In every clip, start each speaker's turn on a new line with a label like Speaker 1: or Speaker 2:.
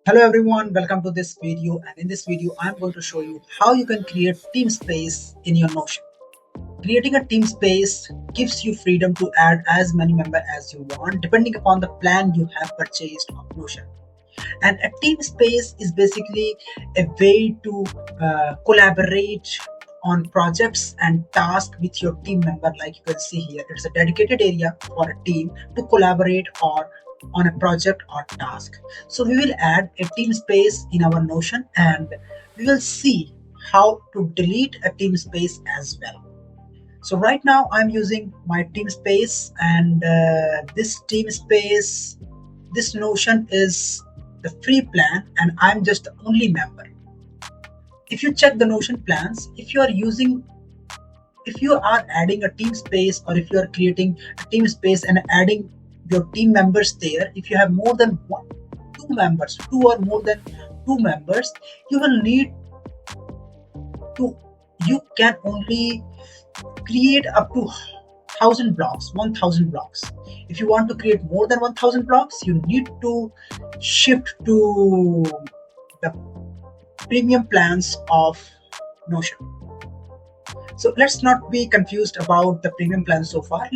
Speaker 1: Hello everyone, welcome to this video, and in this video I'm going to show you how you can create team space in your Notion. Creating a team space gives you freedom to add as many members as you want depending upon the plan you have purchased of Notion. And a team space is basically a way to collaborate on projects and tasks with your team member. Like you can see here, it's a dedicated area for a team to collaborate or on a project or task. So we will add a team space in our Notion, and we will see how to delete a team space as well. So right now I'm using my team space, and this team space, this Notion is the free plan, and I'm just the only member. If you check the Notion plans, if you are adding a team space, or if you are creating a team space and adding your team members there, if you have more than two members, two or more than two members, you will need to, you can only create up to 1000 blocks. If you want to create more than 1000 blocks, you need to shift to the premium plans of Notion. So let's not be confused about the premium plan so far.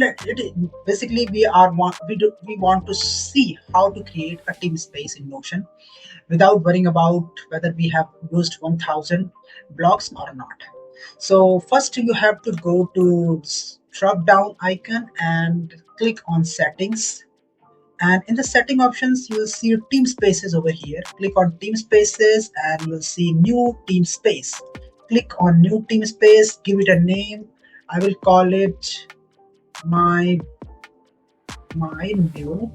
Speaker 1: Basically we want to see how to create a team space in Notion without worrying about whether we have used 1000 blocks or not. So first you have to go to drop down icon and click on settings, and in the setting options you will see team spaces over here. Click on team spaces and you'll see new team space. Click on new team space, give it a name. I will call it my new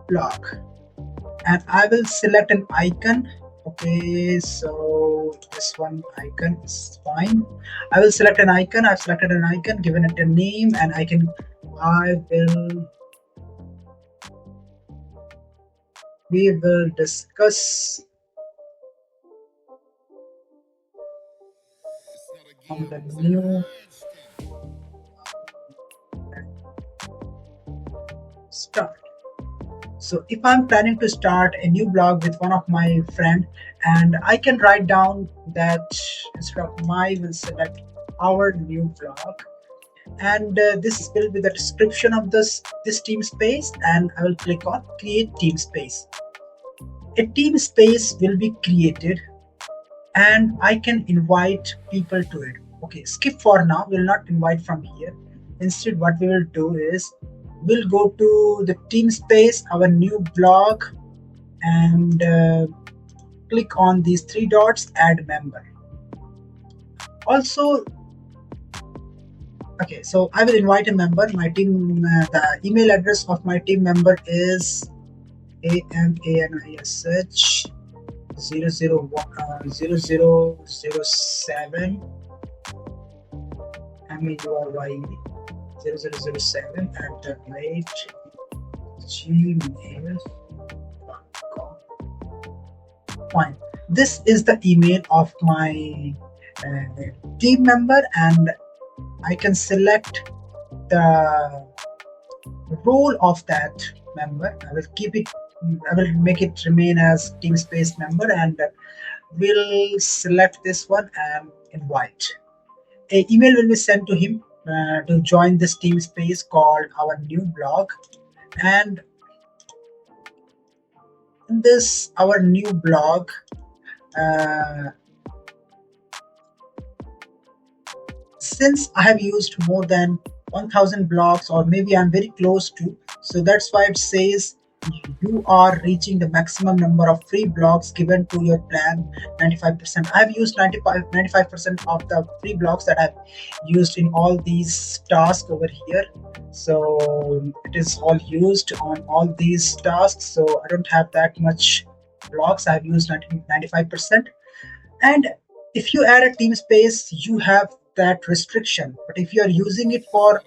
Speaker 1: blog, and I will select an icon. Okay, so this one icon is fine. I will select an icon. I've selected an icon, given it a name, and we will discuss on the new start. So if I'm planning to start a new blog with one of my friend, and I can write down that instead of my, will select our new blog, and this will be the description of this team space, and I will click on create team space. A team space will be created, and I can invite people to it. Okay, skip for now, we'll not invite from here. Instead what we will do is we'll go to the team space, our new blog, and click on these three dots, add member. Also, okay, so I will invite a member. My team, the email address of my team member is amanish 0007 MAURY 0007 at the rate gmail.com. Fine. This is the email of my team member, and I can select the role of that member. I will make it remain as team space member, and we'll select this one and invite. An email will be sent to him to join this team space called our new blog. And in this our new blog, since I have used more than 1000 blocks, or maybe I'm very close to, so that's why it says you are reaching the maximum number of free blocks given to your plan, 95%. I've used 95% of the free blocks that I've used in all these tasks over here. So it is all used on all these tasks, so I don't have that much blocks. I've used 95%. And if you add a team space, you have that restriction. But if you are using it for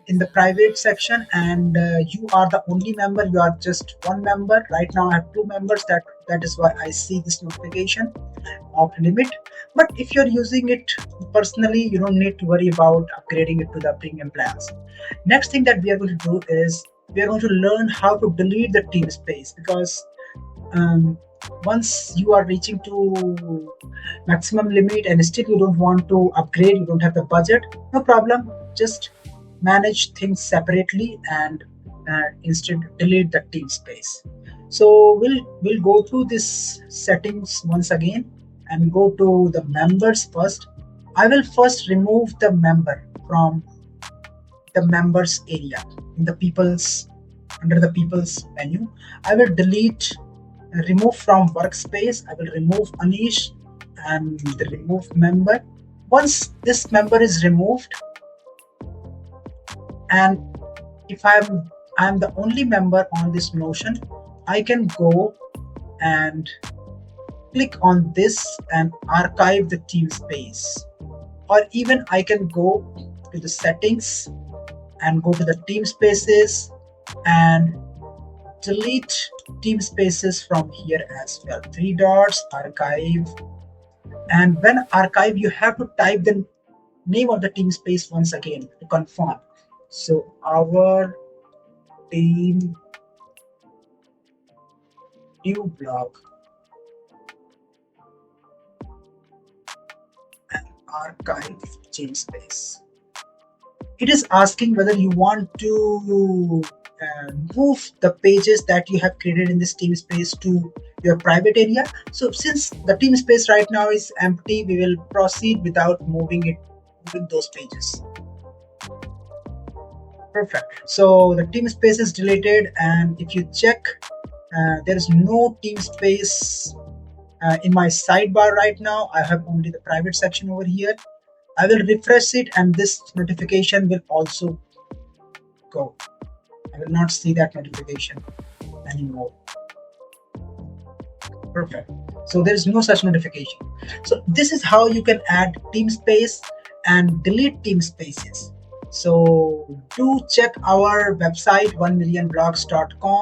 Speaker 1: in the private section, and you are the only member, you are just one member. Right now I have two members, that is why I see this notification of limit. But if you're using it personally, you don't need to worry about upgrading it to the premium plans. Next thing that we are going to do is we are going to learn how to delete the team space, because once you are reaching to maximum limit and still you don't want to upgrade, you don't have the budget, no problem, just manage things separately and instead delete the team space. So we'll go through this settings once again and go to the members first. I will first remove the member from the members area in the people's, under the people's menu. I will delete, remove from workspace. I will remove Anish and the remove member. Once this member is removed, and if I'm the only member on this Notion, I can go and click on this and archive the team space, or even I can go to the settings and go to the team spaces and delete team spaces from here as well. 3 dots, archive, and when archive you have to type the name of the team space once again to confirm. So our team new blog and archive change space. It is asking whether you want to move the pages that you have created in this team space to your private area. So since the team space right now is empty, we will proceed without moving those pages. Perfect. So the team space is deleted, and if you check, there is no team space in my sidebar right now. I have only the private section over here. I will refresh it and this notification will also go. I will not see that notification anymore. Perfect. So there is no such notification. So this is how you can add team space and delete team spaces. So do check our website 1millionblogs.com.